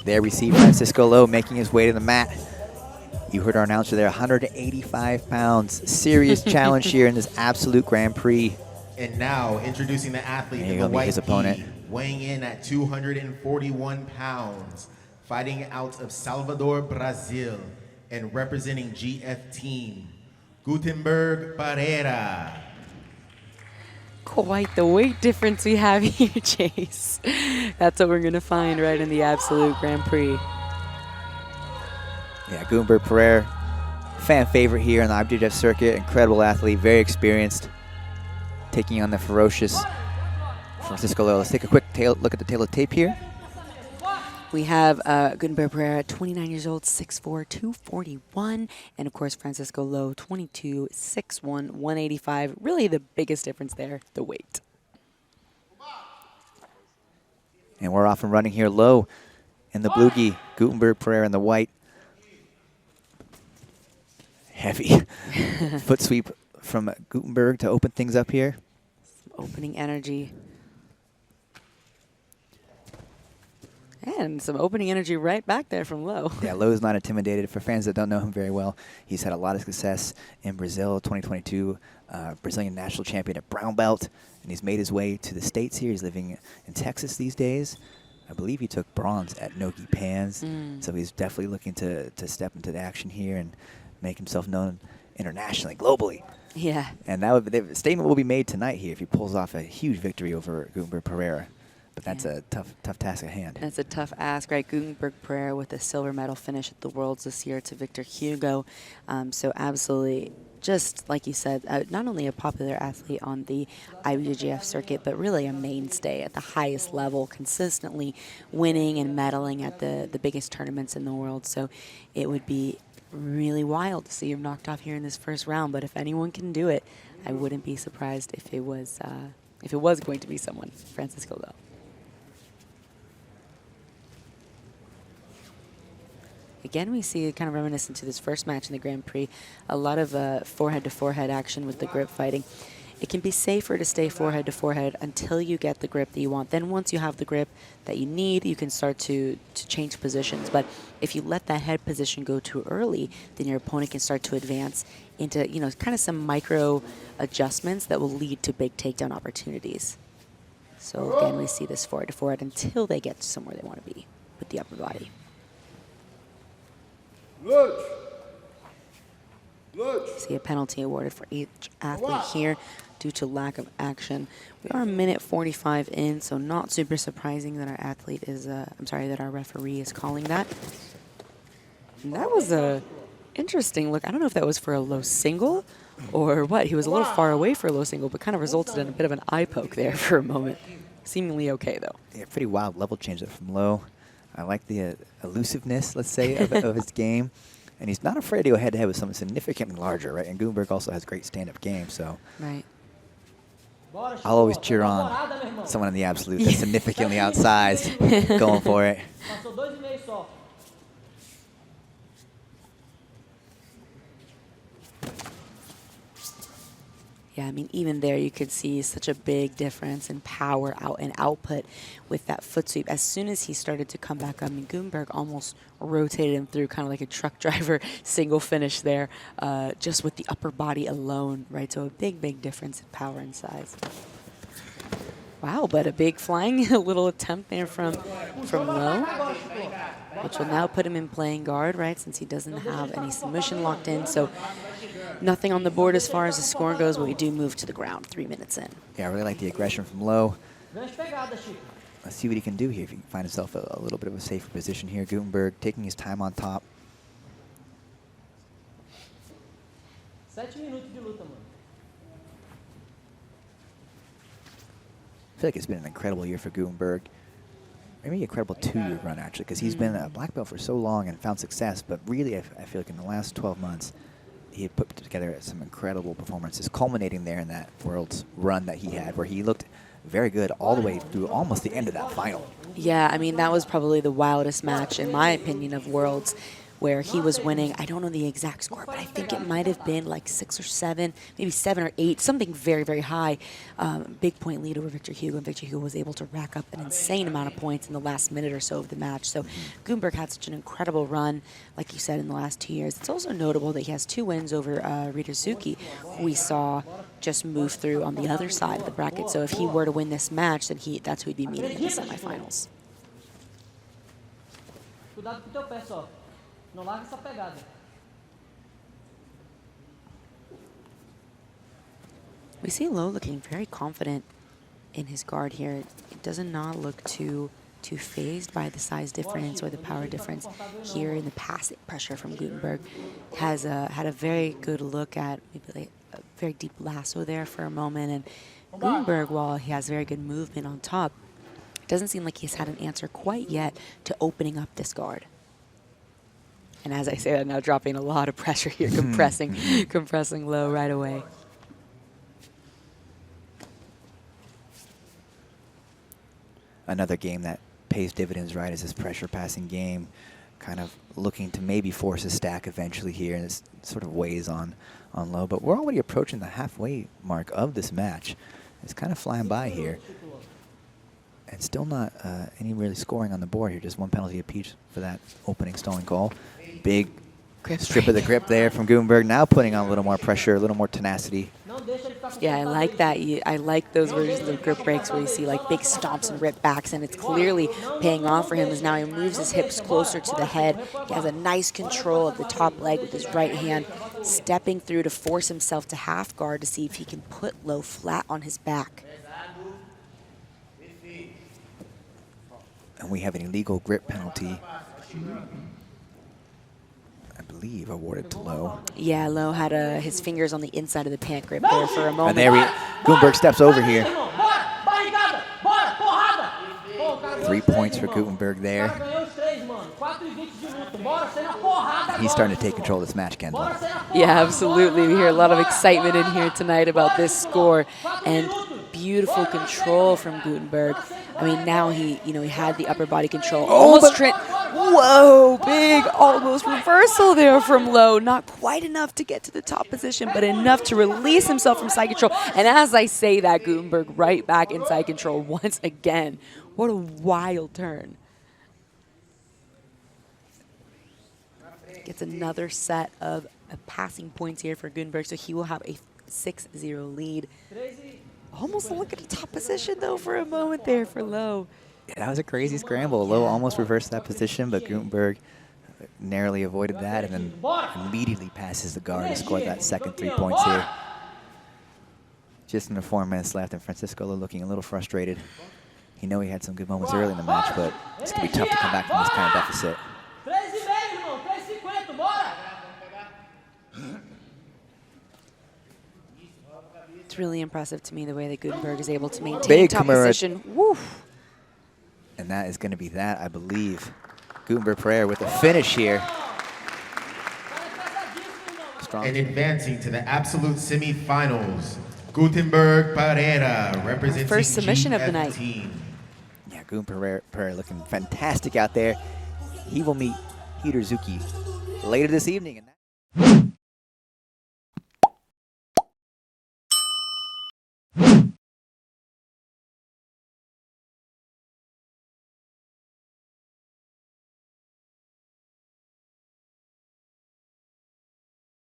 There we see Francisco Lowe making his way to the mat. You heard our announcer there, 185 pounds. Serious challenge here in this Absolute Grand Prix. And now, introducing the athlete in the white gi, weighing in at 241 pounds, fighting out of Salvador, Brazil, and representing GF Team, Gutemberg, Pereira. Quite the weight difference we have here, Chase. That's what we're going to find right in the Absolute Grand Prix. Yeah, Gutenberg Pereira, fan favorite here on the IBJJF circuit. Incredible athlete, very experienced, taking on the ferocious Francisco Lowe. Let's take a quick look at the tail of tape here. We have Gutenberg Pereira, 29 years old, 6'4", 241. And, of course, Francisco Lowe, 22, 6'1", 185. Really the biggest difference there, the weight. And we're off and running here. Lowe in the blue gi, Gutenberg Pereira in the white. Heavy foot sweep from Gutenberg to open things up here. Some opening energy. And some opening energy right back there from Lowe. Yeah, Lowe's not intimidated. For fans that don't know him very well, he's had a lot of success in Brazil, 2022, Brazilian national champion at brown belt, and he's made his way to the States here. He's living in Texas these days. I believe he took bronze at Nogi Pans, so he's definitely looking to step into the action here and make himself known internationally, globally. Yeah. And that the statement will be made tonight here if he pulls off a huge victory over Gutenberg Pereira. But that's a tough task at hand. That's a tough ask, right? Gutenberg Pereira with a silver medal finish at the Worlds this year to Victor Hugo. So absolutely, just like you said, not only a popular athlete on the IBJJF circuit, but really a mainstay at the highest level, consistently winning and medaling at the biggest tournaments in the world. So it would be really wild to see him knocked off here in this first round. But if anyone can do it, I wouldn't be surprised if it was going to be someone, Francisco Lowe. Again, we see kind of reminiscent to this first match in the Grand Prix, a lot of forehead-to-forehead action with the grip fighting. It can be safer to stay forehead-to-forehead until you get the grip that you want. Then once you have the grip that you need, you can start to change positions. But if you let that head position go too early, then your opponent can start to advance into, kind of some micro adjustments that will lead to big takedown opportunities. So again, we see this forehead-to-forehead until they get to somewhere they want to be with the upper body. See a penalty awarded for each athlete here due to lack of action. We are a minute 45 in, so not super surprising that our athlete is, that our referee is calling that. And that was a interesting look. I don't know if that was for a low single or what. He was a little far away for a low single, but kind of resulted in a bit of an eye poke there for a moment. Seemingly okay, though. Yeah, pretty wild level change there from Lowe. I like the elusiveness, let's say, of his game. And he's not afraid to go head-to-head with someone significantly larger, right? And Gutenberg also has great stand-up game, so. Right. I'll always cheer on someone in the absolute that's significantly outsized, going for it. Yeah, I mean, even there you could see such a big difference in power and output with that foot sweep. As soon as he started to come back up, I mean, Gutenberg almost rotated him through kind of like a truck driver single finish there, just with the upper body alone, right? So a big difference in power and size. Wow, but a big flying little attempt there from Lowe, which will now put him in playing guard, right, since he doesn't have any submission locked in. So nothing on the board as far as the score goes, but we do move to the ground 3 minutes in. Yeah, I really like the aggression from Lowe. Let's see what he can do here if he can find himself a little bit of a safer position here. Gutenberg taking his time on top. I feel like it's been an incredible year for Gutenberg. Maybe an incredible 2-year run, actually, because he's been a black belt for so long and found success. But really, I feel like in the last 12 months, he had put together some incredible performances, culminating there in that Worlds run that he had, where he looked very good all the way through almost the end of that final. Yeah, I mean, that was probably the wildest match, in my opinion, of Worlds, where he was winning. I don't know the exact score, but I think it might have been like 6 or 7, maybe 7 or 8, something very, very high. Big point lead over Victor Hugo, and Victor Hugo was able to rack up an insane amount of points in the last minute or so of the match. So Gutenberg had such an incredible run, like you said, in the last 2 years. It's also notable that he has 2 wins over Ritazuki, who we saw just move through on the other side of the bracket. So if he were to win this match, then that's who he'd be meeting in the semifinals. Cuidado com o teu pé só. Não larga essa pegada. We see Lo looking very confident in his guard here. It does not look too phased by the size difference or the power difference here in the passing pressure from Gutenberg. Has had a very good look at maybe like a very deep lasso there for a moment, and Gutenberg, while he has very good movement on top, it doesn't seem like he's had an answer quite yet to opening up this guard. And as I say that, now dropping a lot of pressure here, compressing Lo right away. Another game that pays dividends, right, is this pressure passing game, kind of looking to maybe force a stack eventually here, and it sort of weighs on Lo. But we're already approaching the halfway mark of this match. It's kind of flying by here. And still not any really scoring on the board here, just 1 penalty apiece for that opening stolen goal. Big strip of the grip there from Gutenberg, now putting on a little more pressure, a little more tenacity. Yeah, I like that. I like those versions of grip breaks where you see like big stomps and rip backs, and it's clearly paying off for him as now he moves his hips closer to the head. He has a nice control of the top leg with his right hand, stepping through to force himself to half guard to see if he can put Lo flat on his back. And we have an illegal grip penalty, I believe, awarded to Lo. Yeah, Lo had his fingers on the inside of the pant grip there for a moment. And there Gutenberg steps over here. 3 points for Gutenberg there. He's starting to take control of this match, Kendall. Yeah, absolutely. We hear a lot of excitement in here tonight about this score, and beautiful control from Gutenberg. I mean, now he had the upper body control. Whoa, big almost reversal there from Lo. Not quite enough to get to the top position, but enough to release himself from side control. And as I say that, Gutenberg right back in side control once again. What a wild turn. Gets another set of passing points here for Gutenberg, so he will have a 6-0 lead. Almost look at the top position, though, for a moment there for Lo. Yeah, that was a crazy scramble. Lo almost reversed that position, but Gutenberg narrowly avoided that and then immediately passes the guard to score that second 3 points here. Just under 4 minutes left, and Francisco Lo looking a little frustrated. He knew he had some good moments early in the match, but it's going to be tough to come back from this kind of deficit. It's really impressive to me the way that Gutenberg is able to maintain top position. Woof. And that is going to be that, I believe. Gutenberg Pereira with a finish here. And advancing to the absolute semifinals, Gutemberg Pereira representing first submission of the night. team. Yeah, Gutenberg Pereira looking fantastic out there. He will meet Hirazuki later this evening.